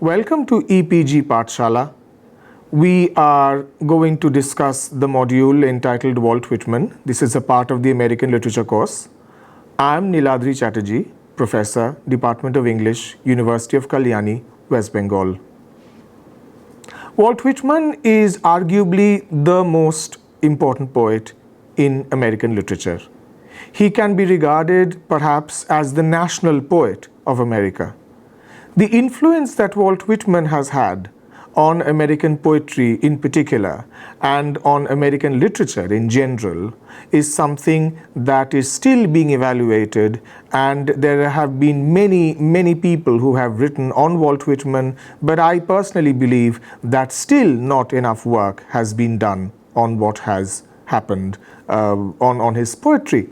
Welcome to EPG Pathshala. We are going to discuss the module entitled Walt Whitman. This is a part of the American Literature course. I am Niladri Chatterjee, Professor, Department of English, University of Kalyani, West Bengal. Walt Whitman is arguably the most important poet in American literature. He can be regarded perhaps as the national poet of America. The influence that Walt Whitman has had on American poetry in particular and on American literature in general is something that is still being evaluated, and there have been many people who have written on Walt Whitman, but I personally believe that still not enough work has been done on what has happened on his poetry.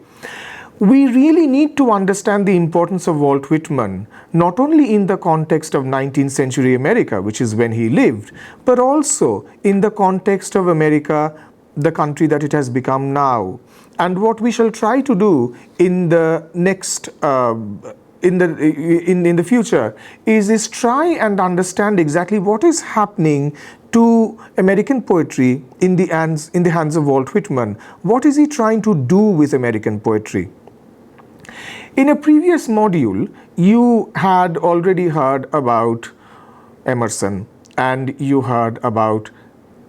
We really need to understand the importance of Walt Whitman, not only in the context of 19th century America, which is when he lived, but also in the context of America, the country that it has become now. And what we shall try to do in the next in the future is try and understand exactly what is happening to American poetry in the hands of Walt Whitman. What is he trying to do with American poetry? In a previous module, you had already heard about Emerson and you heard about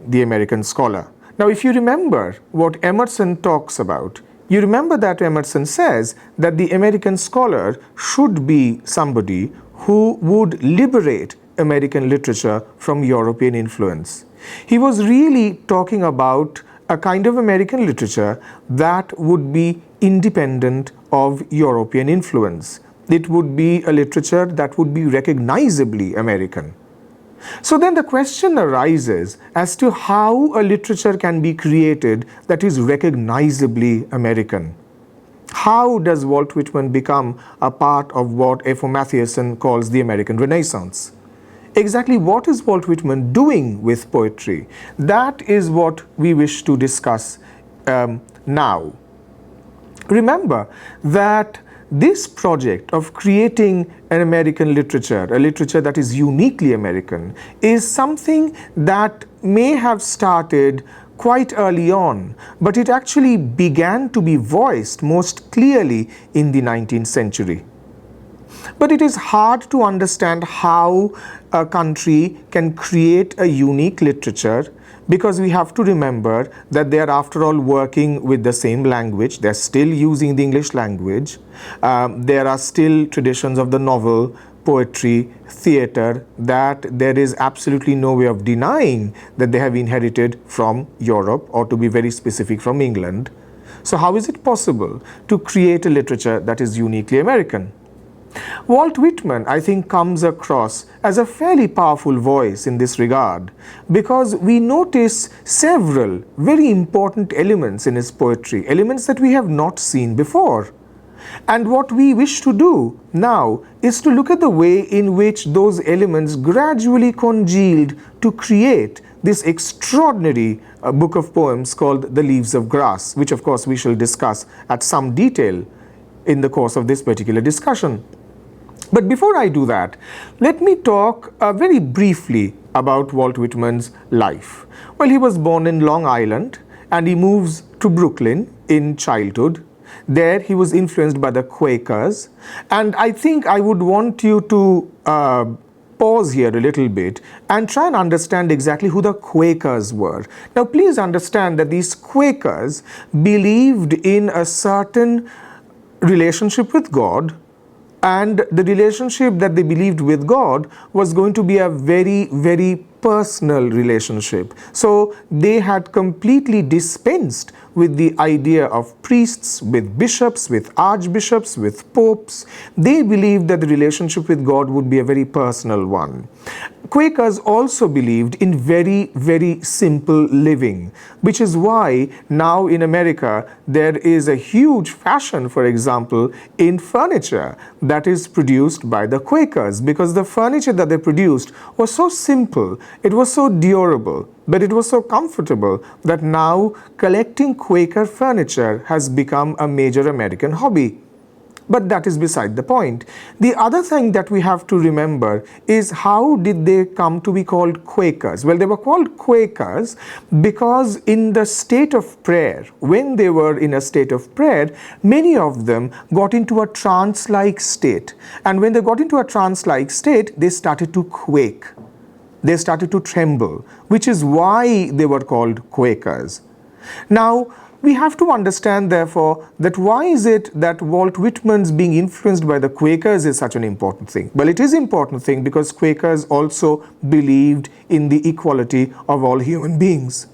the American scholar. Now, if you remember what Emerson talks about, you remember that Emerson says that the American scholar should be somebody who would liberate American literature from European influence. He was really talking about a kind of American literature that would be independent of European influence. It would be a literature that would be recognizably American. So then the question arises as to how a literature can be created that is recognizably American. How does Walt Whitman become a part of what F.O. Matthiessen calls the American Renaissance? Exactly what is Walt Whitman doing with poetry? That is what we wish to discuss now. Remember that this project of creating an American literature, a literature that is uniquely American, is something that may have started quite early on, but it actually began to be voiced most clearly in the 19th century. But it is hard to understand how a country can create a unique literature, because we have to remember that they are after all working with the same language. They're still using the English language. There are still traditions of the novel, poetry, theatre that there is absolutely no way of denying that they have inherited from Europe, or to be very specific, from England. So how is it possible to create a literature that is uniquely American? Walt Whitman, I think, comes across as a fairly powerful voice in this regard, because we notice several very important elements in his poetry, elements that we have not seen before. And what we wish to do now is to look at the way in which those elements gradually congealed to create this extraordinary book of poems called The Leaves of Grass, which of course we shall discuss at some detail in the course of this particular discussion. But before I do that, let me talk very briefly about Walt Whitman's life. Well, he was born in Long Island and he moves to Brooklyn in childhood. There he was influenced by the Quakers, and I think I would want you to pause here a little bit and try and understand exactly who the Quakers were. Now, please understand that these Quakers believed in a certain relationship with God, and the relationship that they believed with God was going to be a very personal relationship. So they had completely dispensed with the idea of priests, with bishops, with archbishops, with popes. They believed that the relationship with God would be a very personal one. Quakers also believed in very simple living, which is why now in America there is a huge fashion, for example, in furniture that is produced by the Quakers, because the furniture that they produced was so simple, it was so durable, but it was so comfortable that now collecting Quaker furniture has become a major American hobby. But that is beside the point. The other thing that we have to remember is how did they come to be called Quakers? Well, they were called Quakers because in the state of prayer, when they were in a state of prayer, many of them got into a trance-like state. And when they got into a trance-like state, they started to quake. They started to tremble, which is why they were called Quakers. Now, we have to understand, therefore, that why is it that Walt Whitman's being influenced by the Quakers is such an important thing? Well, it is an important thing because Quakers also believed in the equality of all human beings.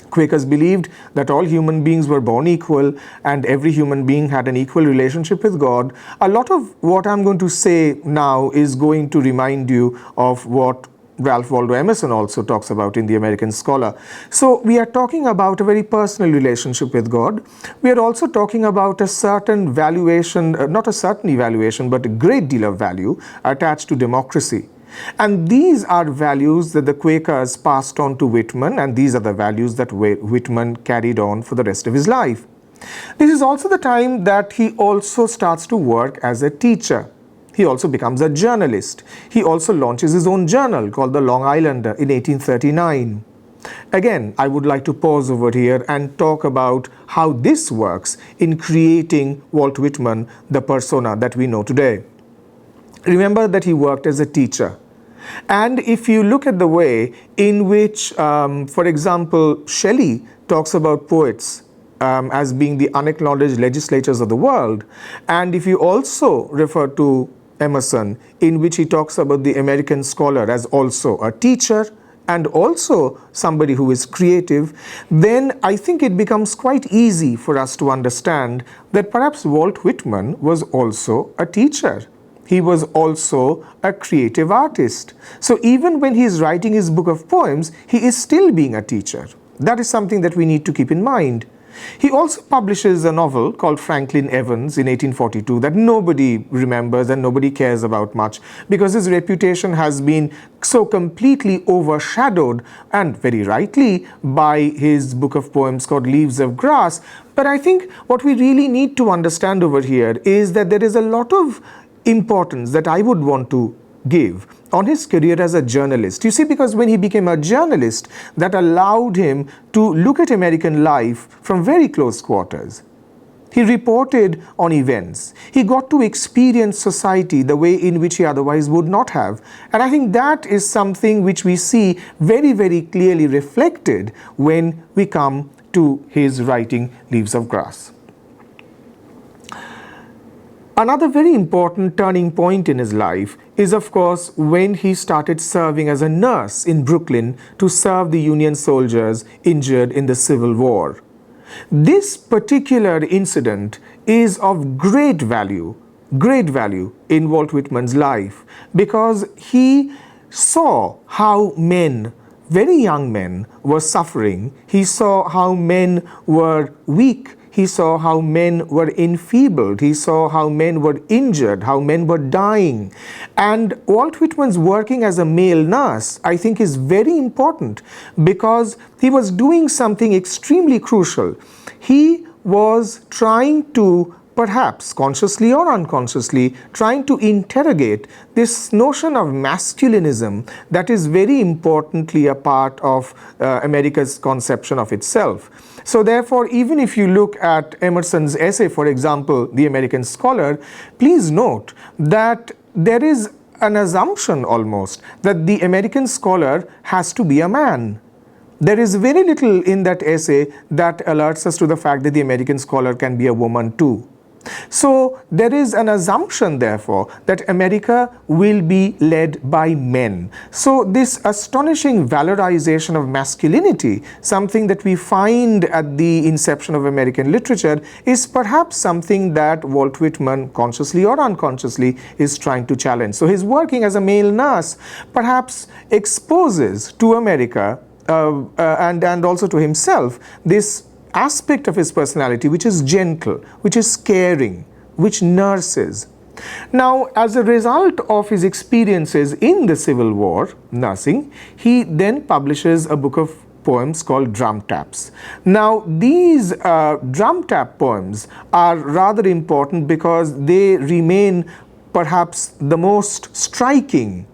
Quakers believed that all human beings were born equal and every human being had an equal relationship with God. A lot of what I'm going to say now is going to remind you of what Ralph Waldo Emerson also talks about in The American Scholar. So we are talking about a very personal relationship with God. We are also talking about a certain valuation, not a certain evaluation, but a great deal of value attached to democracy. And these are values that the Quakers passed on to Whitman, and these are the values that Whitman carried on for the rest of his life. This is also the time that he also starts to work as a teacher. He also becomes a journalist. He also launches his own journal called the Long Islander in 1839. Again, I would like to pause over here and talk about how this works in creating Walt Whitman, the persona that we know today. Remember that he worked as a teacher. And if you look at the way in which, for example, Shelley talks about poets as being the unacknowledged legislators of the world, and if you also refer to Emerson, in which he talks about the American scholar as also a teacher and also somebody who is creative, then I think it becomes quite easy for us to understand that perhaps Walt Whitman was also a teacher. He was also a creative artist. So even when he is writing his book of poems, he is still being a teacher. That is something that we need to keep in mind. He also publishes a novel called Franklin Evans in 1842 that nobody remembers and nobody cares about much because his reputation has been so completely overshadowed, and very rightly, by his book of poems called Leaves of Grass. But I think what we really need to understand over here is that there is a lot of importance that I would want to give on his career as a journalist. You see, because when he became a journalist, that allowed him to look at American life from very close quarters. He reported on events. He got to experience society the way in which he otherwise would not have. And I think that is something which we see very, very clearly reflected when we come to his writing Leaves of Grass. Another very important turning point in his life is, of course, when he started serving as a nurse in Brooklyn to serve the Union soldiers injured in the Civil War. This particular incident is of great value in Walt Whitman's life because he saw how men, very young men, were suffering. He saw how men were weak. He saw how men were enfeebled. He saw how men were injured, how men were dying. And Walt Whitman's working as a male nurse, I think, is very important because he was doing something extremely crucial. He was trying to, perhaps consciously or unconsciously, trying to interrogate this notion of masculinism that is very importantly a part of America's conception of itself. So therefore, even if you look at Emerson's essay, for example, The American Scholar, please note that there is an assumption almost that the American scholar has to be a man. There is very little in that essay that alerts us to the fact that the American scholar can be a woman too. So there is an assumption, therefore, that America will be led by men. So this astonishing valorization of masculinity, something that we find at the inception of American literature, is perhaps something that Walt Whitman, consciously or unconsciously, is trying to challenge. So his working as a male nurse perhaps exposes to America and also to himself this aspect of his personality which is gentle, which is caring, which nurses. Now, as a result of his experiences in the Civil War nursing, he then publishes a book of poems called drum taps. Now, these drum tap poems are rather important because they remain perhaps the most striking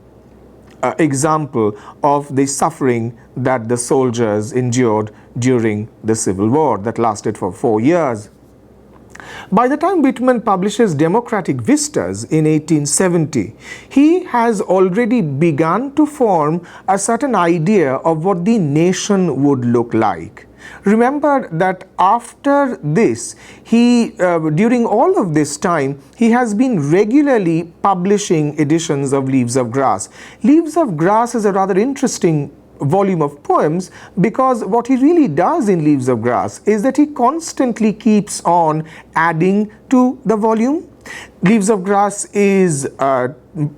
example of the suffering that the soldiers endured during the Civil War that lasted for 4 years. By the time Whitman publishes Democratic Vistas in 1870, he has already begun to form a certain idea of what the nation would look like. Remember that after this, during all of this time, he has been regularly publishing editions of Leaves of Grass. Leaves of Grass is a rather interesting volume of poems because what he really does in Leaves of Grass is that he constantly keeps on adding to the volume. Leaves of Grass is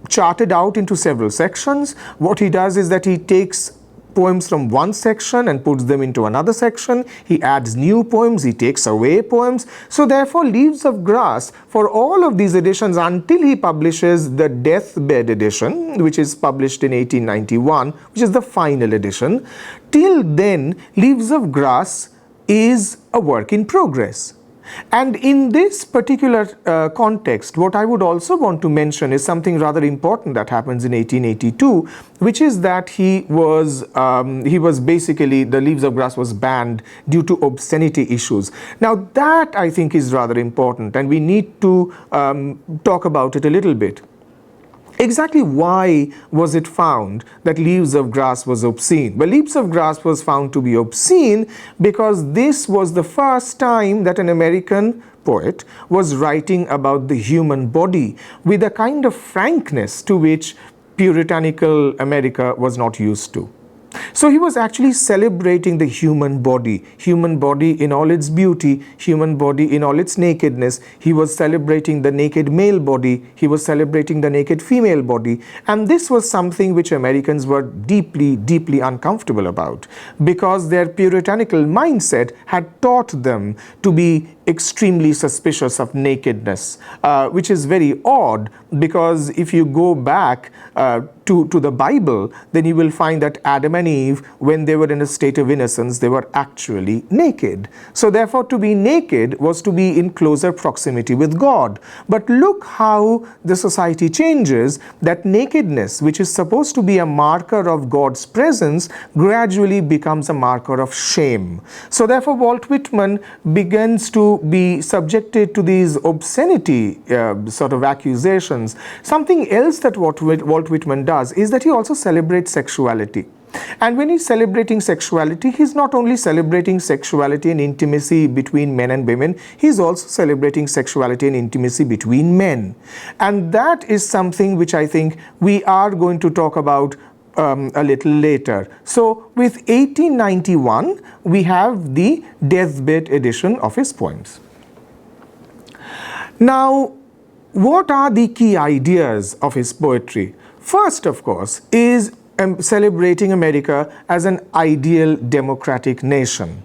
charted out into several sections. What he does is that he takes poems from one section and puts them into another section. He adds new poems, he takes away poems. So therefore, Leaves of Grass, for all of these editions until he publishes the Deathbed edition, which is published in 1891, which is the final edition, till then, Leaves of Grass is a work in progress. And in this particular context, what I would also want to mention is something rather important that happens in 1882, which is that he was basically, the Leaves of Grass was banned due to obscenity issues. Now that I think is rather important, and we need to talk about it a little bit. Exactly why was it found that Leaves of Grass was obscene? Well, Leaves of Grass was found to be obscene because this was the first time that an American poet was writing about the human body with a kind of frankness to which puritanical America was not used to. So he was actually celebrating the human body in all its beauty, human body in all its nakedness. He was celebrating the naked male body, he was celebrating the naked female body, and this was something which Americans were deeply, deeply uncomfortable about because their puritanical mindset had taught them to be extremely suspicious of nakedness, which is very odd because if you go back to the Bible, then you will find that Adam and Eve, when they were in a state of innocence, they were actually naked. So therefore, to be naked was to be in closer proximity with God. But look how the society changes, that nakedness, which is supposed to be a marker of God's presence, gradually becomes a marker of shame. So therefore, Walt Whitman begins to be subjected to these obscenity sort of accusations. Something else that Walt Whitman does is that he also celebrates sexuality. And when he's celebrating sexuality, he's not only celebrating sexuality and intimacy between men and women, he's also celebrating sexuality and intimacy between men. And that is something which I think we are going to talk about a little later. So with 1891, we have the Deathbed edition of his poems. Now, what are the key ideas of his poetry? First, of course, is celebrating America as an ideal democratic nation.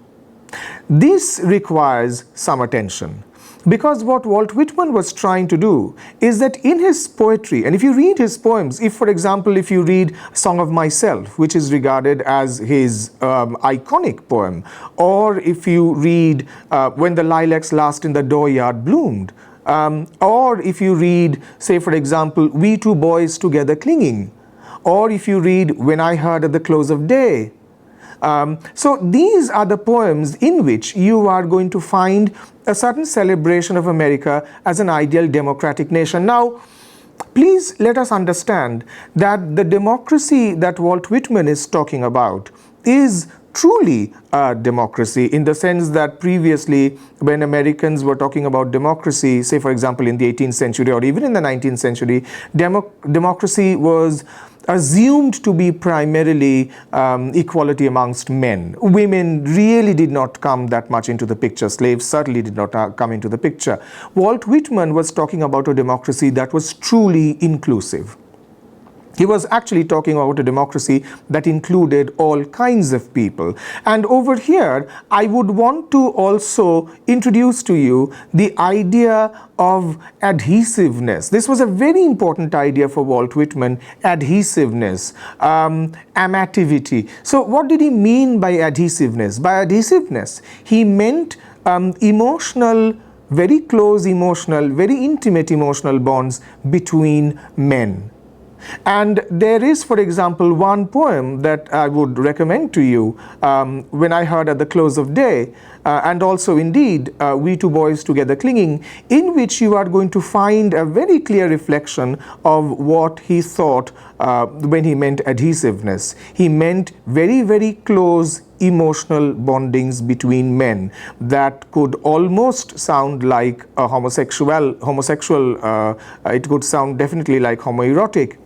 This requires some attention because what Walt Whitman was trying to do is that in his poetry, and if you read his poems, if for example, if you read Song of Myself, which is regarded as his iconic poem, or if you read When the Lilacs Last in the Dooryard Bloomed, or if you read, say for example, We Two Boys Together Clinging, or if you read When I Heard at the Close of Day. So these are the poems in which you are going to find a certain celebration of America as an ideal democratic nation. Now, please let us understand that the democracy that Walt Whitman is talking about is truly a democracy in the sense that previously when Americans were talking about democracy, say for example in the 18th century or even in the 19th century, democracy was assumed to be primarily equality amongst men. Women really did not come that much into the picture. Slaves certainly did not come into the picture. Walt Whitman was talking about a democracy that was truly inclusive. He was actually talking about a democracy that included all kinds of people. And over here, I would want to also introduce to you the idea of adhesiveness. This was a very important idea for Walt Whitman, adhesiveness, amativity. So what did he mean by adhesiveness? By adhesiveness, he meant emotional, very close emotional, very intimate emotional bonds between men. And there is, for example, one poem that I would recommend to you when I heard at the close of day, and also indeed We Two Boys Together Clinging, in which you are going to find a very clear reflection of what he thought when he meant adhesiveness. He meant very, very close emotional bondings between men that could almost sound like a homosexual, it could sound definitely like homoerotic.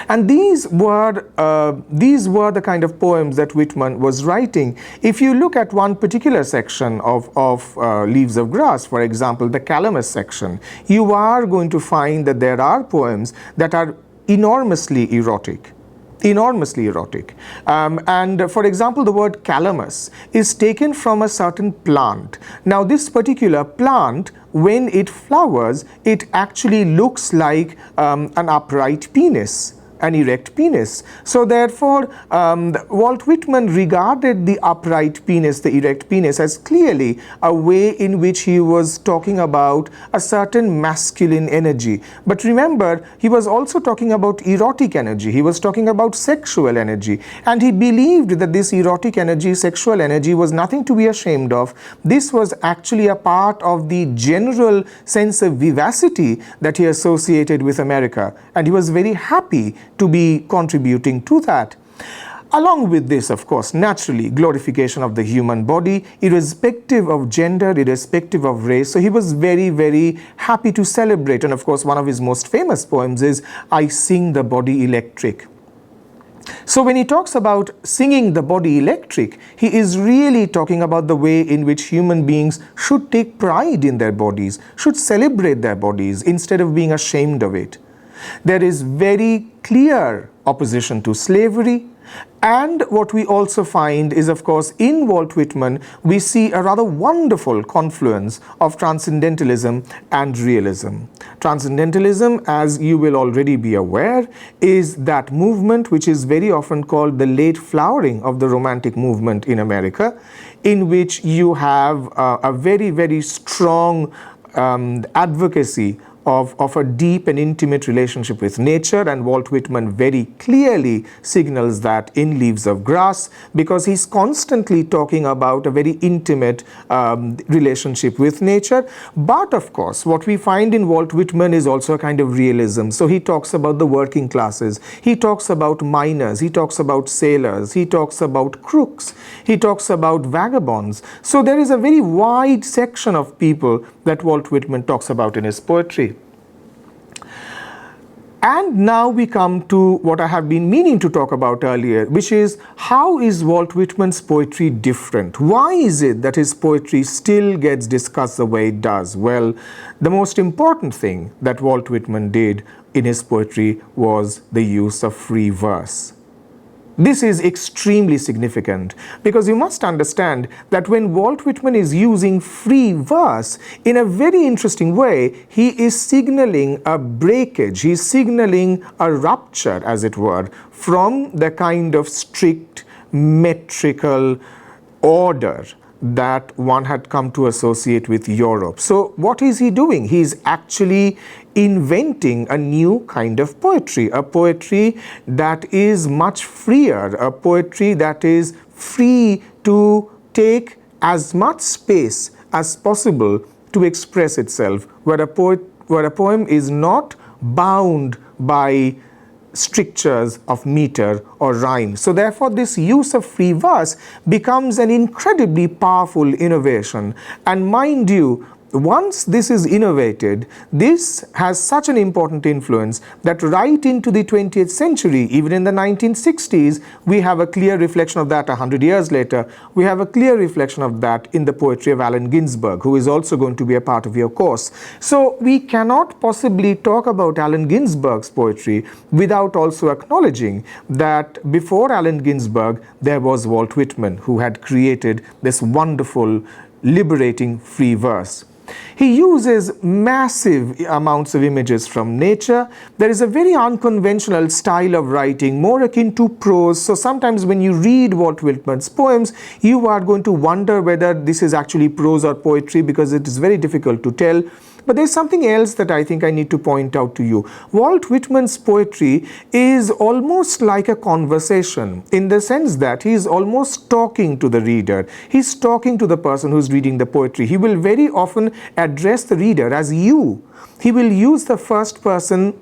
And these were the kind of poems that Whitman was writing. If you look at one particular section of Leaves of Grass, for example, the Calamus section, you are going to find that there are poems that are enormously erotic. And for example, the word calamus is taken from a certain plant. Now this particular plant, when it flowers, it actually looks like an upright penis, an erect penis. So therefore, Walt Whitman regarded the upright penis, the erect penis, as clearly a way in which he was talking about a certain masculine energy. But remember, he was also talking about erotic energy. He was talking about sexual energy. And he believed that this erotic energy, sexual energy, was nothing to be ashamed of. This was actually a part of the general sense of vivacity that he associated with America. And he was very happy to be contributing to that. Along with this, of course, naturally, glorification of the human body, irrespective of gender, irrespective of race. So he was very, very happy to celebrate. And of course, one of his most famous poems is I Sing the Body Electric. So when he talks about singing the body electric, he is really talking about the way in which human beings should take pride in their bodies, should celebrate their bodies instead of being ashamed of it. There is very clear opposition to slavery, and what we also find is, of course, in Walt Whitman, we see a rather wonderful confluence of transcendentalism and realism. Transcendentalism, as you will already be aware, is that movement which is very often called the late flowering of the Romantic movement in America, in which you have a very, very strong advocacy of a deep and intimate relationship with nature, and Walt Whitman very clearly signals that in Leaves of Grass, because he's constantly talking about a very intimate relationship with nature. But of course, what we find in Walt Whitman is also a kind of realism. So he talks about the working classes, he talks about miners, he talks about sailors, he talks about crooks, he talks about vagabonds. So there is a very wide section of people that Walt Whitman talks about in his poetry. And now we come to what I have been meaning to talk about earlier, which is how is Walt Whitman's poetry different? Why is it that his poetry still gets discussed the way it does? Well, the most important thing that Walt Whitman did in his poetry was the use of free verse. This is extremely significant because you must understand that when Walt Whitman is using free verse in a very interesting way, he is signaling a breakage, he is signaling a rupture, as it were, from the kind of strict metrical order that one had come to associate with Europe. So what is he doing? He is actually inventing a new kind of poetry, a poetry that is much freer, a poetry that is free to take as much space as possible to express itself, where a poem is not bound by strictures of meter or rhyme. So therefore this use of free verse becomes an incredibly powerful innovation. And mind you, once this is innovated, this has such an important influence that right into the 20th century, even in the 1960s, we have a clear reflection of that. 100 years later, we have a clear reflection of that in the poetry of Allen Ginsberg, who is also going to be a part of your course. So we cannot possibly talk about Allen Ginsberg's poetry without also acknowledging that before Allen Ginsberg, there was Walt Whitman, who had created this wonderful, liberating free verse. He uses massive amounts of images from nature. There is a very unconventional style of writing, more akin to prose. So sometimes when you read Walt Whitman's poems, you are going to wonder whether this is actually prose or poetry, because it is very difficult to tell. But there's something else that I think I need to point out to you. Walt Whitman's poetry is almost like a conversation, in the sense that he is almost talking to the reader. He's talking to the person who's reading the poetry. He will very often address the reader as you. He will use the first person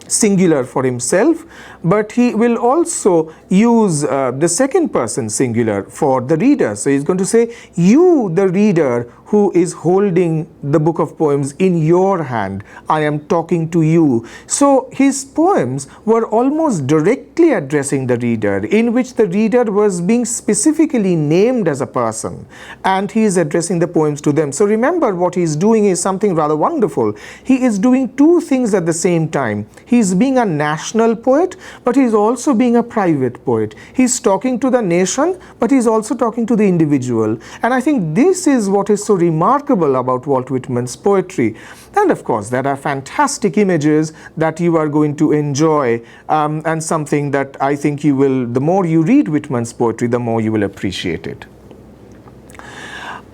singular for himself, but he will also use the second person singular for the reader. So he's going to say, you, the reader, who is holding the book of poems in your hand, I am talking to you. So his poems were almost directly addressing the reader, in which the reader was being specifically named as a person, and he is addressing the poems to them. So remember, what he is doing is something rather wonderful. He is doing two things at the same time. He is being a national poet, but he is also being a private poet. He is talking to the nation, but he is also talking to the individual. And I think this is what is so remarkable about Walt Whitman's poetry. And of course, there are fantastic images that you are going to enjoy, and something that I think you will, the more you read Whitman's poetry, the more you will appreciate it.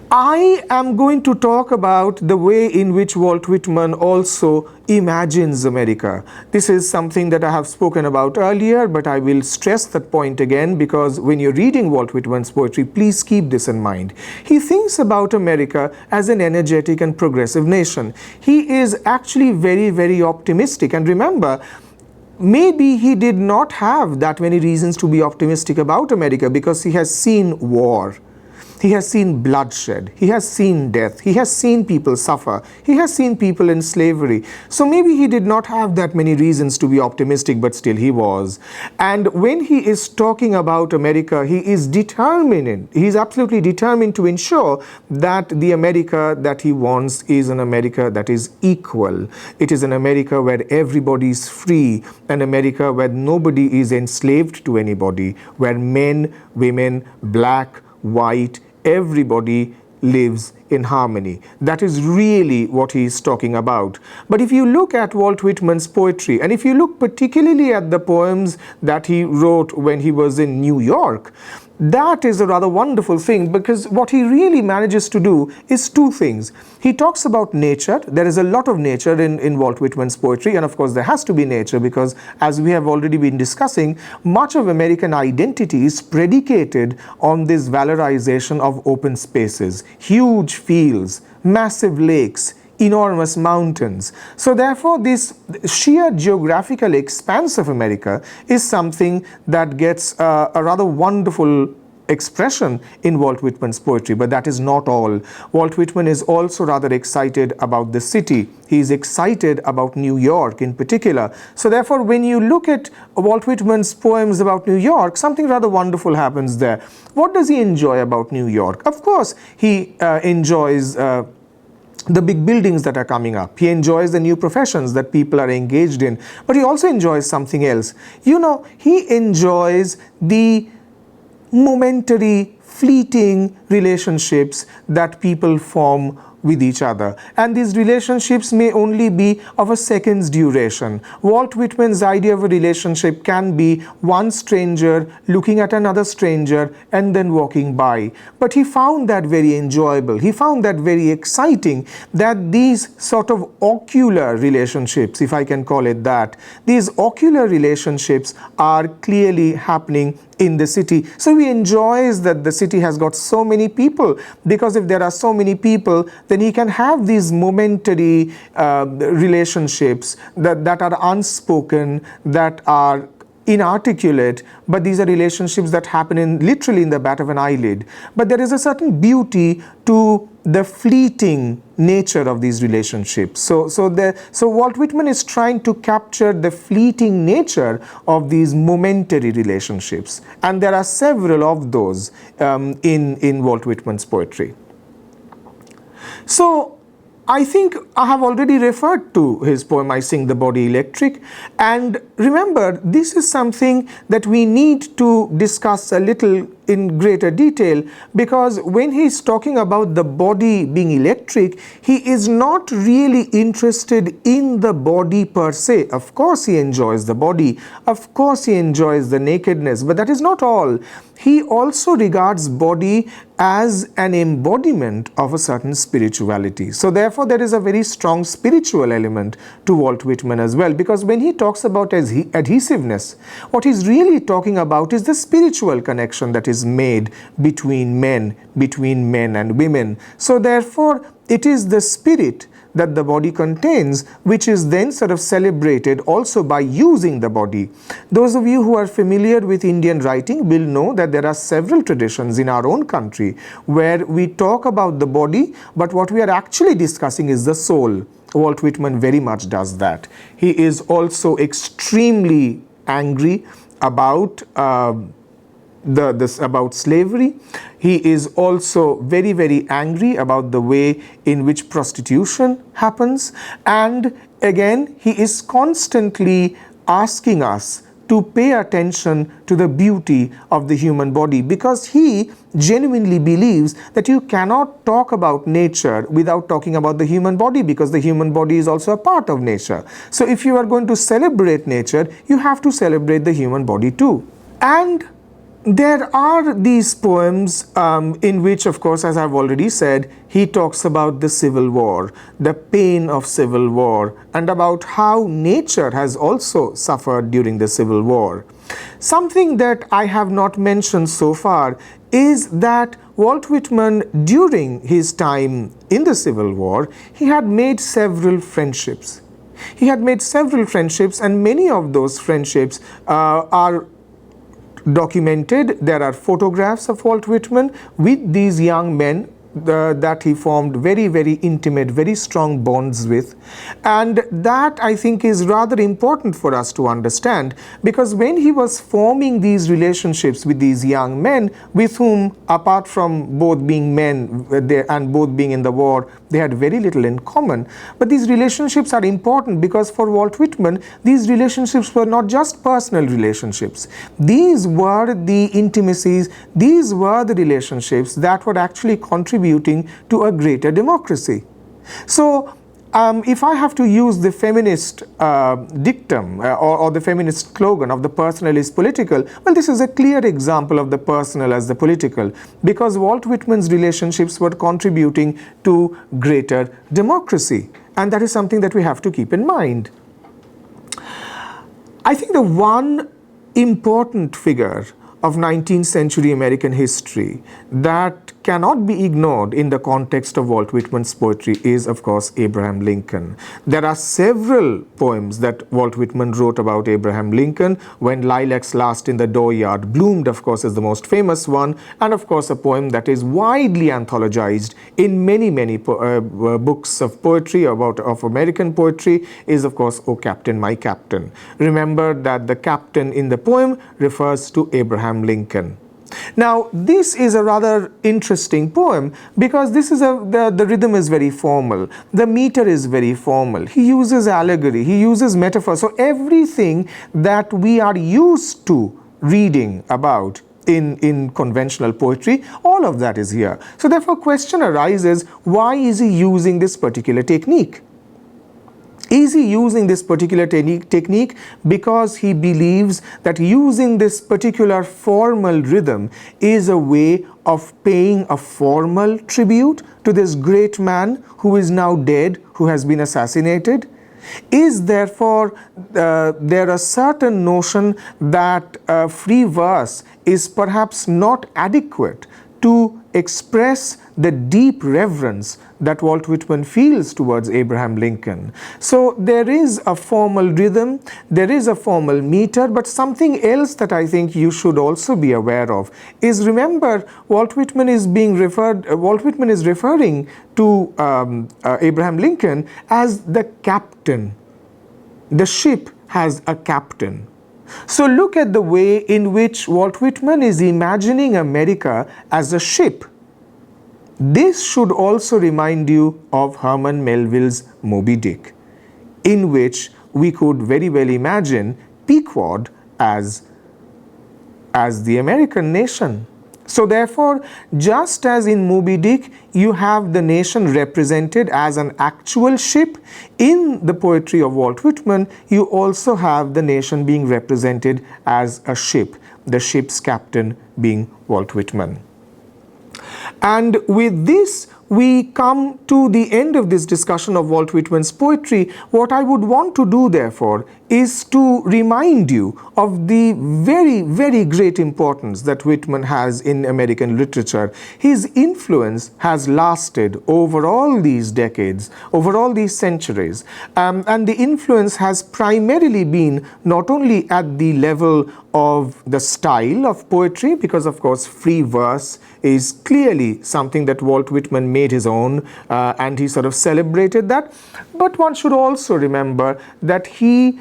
I am going to talk about the way in which Walt Whitman also imagines America. This is something that I have spoken about earlier, but I will stress that point again, because when you're reading Walt Whitman's poetry, please keep this in mind. He thinks about America as an energetic and progressive nation. He is actually very, very optimistic. And remember, maybe he did not have that many reasons to be optimistic about America, because he has seen war. He has seen bloodshed, he has seen death, he has seen people suffer, he has seen people in slavery. So maybe he did not have that many reasons to be optimistic, but still he was. And when he is talking about America, he is determined, he is absolutely determined to ensure that the America that he wants is an America that is equal. It is an America where everybody is free, an America where nobody is enslaved to anybody, where men, women, black, white, everybody lives in harmony. That is really what he is talking about. But if you look at Walt Whitman's poetry, and if you look particularly at the poems that he wrote when he was in New York, that is a rather wonderful thing, because what he really manages to do is two things. He talks about nature. There is a lot of nature in Walt Whitman's poetry, and of course there has to be nature, because as we have already been discussing, much of American identity is predicated on this valorization of open spaces, huge fields, massive lakes, enormous mountains. So therefore, this sheer geographical expanse of America is something that gets a rather wonderful expression in Walt Whitman's poetry. But that is not all. Walt Whitman is also rather excited about the city. He is excited about New York in particular. So therefore, when you look at Walt Whitman's poems about New York, something rather wonderful happens there. What does he enjoy about New York? Of course, he enjoys the big buildings that are coming up. He enjoys the new professions that people are engaged in. But he also enjoys something else. You know, he enjoys the momentary, fleeting relationships that people form with each other. And these relationships may only be of a second's duration. Walt Whitman's idea of a relationship can be one stranger looking at another stranger and then walking by. But he found that very enjoyable. He found that very exciting, that these sort of ocular relationships, if I can call it that, these ocular relationships are clearly happening in the city. So he enjoys that the city has got so many people, because if there are so many people, then he can have these momentary relationships that are unspoken, that are inarticulate, but these are relationships that happen literally in the bat of an eyelid. But there is a certain beauty to the fleeting nature of these relationships. So Walt Whitman is trying to capture the fleeting nature of these momentary relationships, and there are several of those in Walt Whitman's poetry. So I think I have already referred to his poem, I Sing the Body Electric, and remember, this is something that we need to discuss a little in greater detail, because when he's talking about the body being electric, he is not really interested in the body per se. Of course he enjoys the body, of course he enjoys the nakedness, but that is not all. He also regards body as an embodiment of a certain spirituality. So therefore there is a very strong spiritual element to Walt Whitman as well, because when he talks about adhesiveness, what he's really talking about is the spiritual connection that is made between men and women. So therefore it is the spirit that the body contains, which is then sort of celebrated also by using the body. Those of you who are familiar with Indian writing will know that there are several traditions in our own country where we talk about the body, but what we are actually discussing is the soul. Walt Whitman very much does that. He is also extremely angry about about slavery. He is also very, very angry about the way in which prostitution happens, and again he is constantly asking us to pay attention to the beauty of the human body, because he genuinely believes that you cannot talk about nature without talking about the human body, because the human body is also a part of nature. So if you are going to celebrate nature, you have to celebrate the human body too. And there are these poems in which, of course, as I've already said, he talks about the Civil War, the pain of Civil War, and about how nature has also suffered during the Civil War. Something that I have not mentioned so far is that Walt Whitman, during his time in the Civil War, he had made several friendships. He had made several friendships, and many of those friendships are documented. There are photographs of Walt Whitman with these young men that he formed very, very intimate, very strong bonds with. And that, I think, is rather important for us to understand, because when he was forming these relationships with these young men, with whom, apart from both being men and both being in the war, they had very little in common. But these relationships are important because for Walt Whitman, these relationships were not just personal relationships. These were the intimacies, these were the relationships that were actually contributing to a greater democracy. So if I have to use the feminist dictum or the feminist slogan of the personal is political, well, this is a clear example of the personal as the political, because Walt Whitman's relationships were contributing to greater democracy, and that is something that we have to keep in mind. I think the one important figure of 19th century American history that cannot be ignored in the context of Walt Whitman's poetry is, of course, Abraham Lincoln. There are several poems that Walt Whitman wrote about Abraham Lincoln. When Lilacs Last in the Dooryard Bloomed, of course, is the most famous one, and of course a poem that is widely anthologized in many, many books of poetry of American poetry is, of course, O Captain, My Captain. Remember that the captain in the poem refers to Abraham Lincoln. Now, this is a rather interesting poem because this is the rhythm is very formal, the meter is very formal. He uses allegory, he uses metaphor. So everything that we are used to reading about in conventional poetry, all of that is here. So therefore, question arises, why is he using this particular technique? Is he using this particular technique because he believes that using this particular formal rhythm is a way of paying a formal tribute to this great man who is now dead, who has been assassinated? Is therefore there a certain notion that free verse is perhaps not adequate to express the deep reverence that Walt Whitman feels towards Abraham Lincoln. So there is a formal rhythm, there is a formal meter, but something else that I think you should also be aware of is, remember, Walt Whitman is referring to Abraham Lincoln as the captain. The ship has a captain. So look at the way in which Walt Whitman is imagining America as a ship. This should also remind you of Herman Melville's Moby Dick, in which we could very well imagine Pequod as the American nation. So therefore, just as in Moby Dick, you have the nation represented as an actual ship, in the poetry of Walt Whitman, you also have the nation being represented as a ship, the ship's captain being Walt Whitman. And with this, we come to the end of this discussion of Walt Whitman's poetry. What I would want to do, therefore, is to remind you of the very, very great importance that Whitman has in American literature. His influence has lasted over all these decades, over all these centuries, and the influence has primarily been not only at the level of the style of poetry, because of course free verse is clearly something that Walt Whitman made his own, and he sort of celebrated that. But one should also remember that he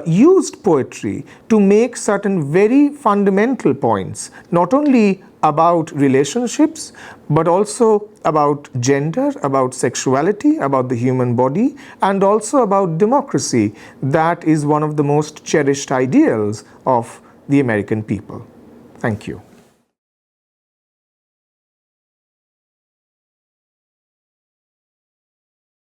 used poetry to make certain very fundamental points, not only about relationships, but also about gender, about sexuality, about the human body, and also about democracy. That is one of the most cherished ideals of the American people. Thank you.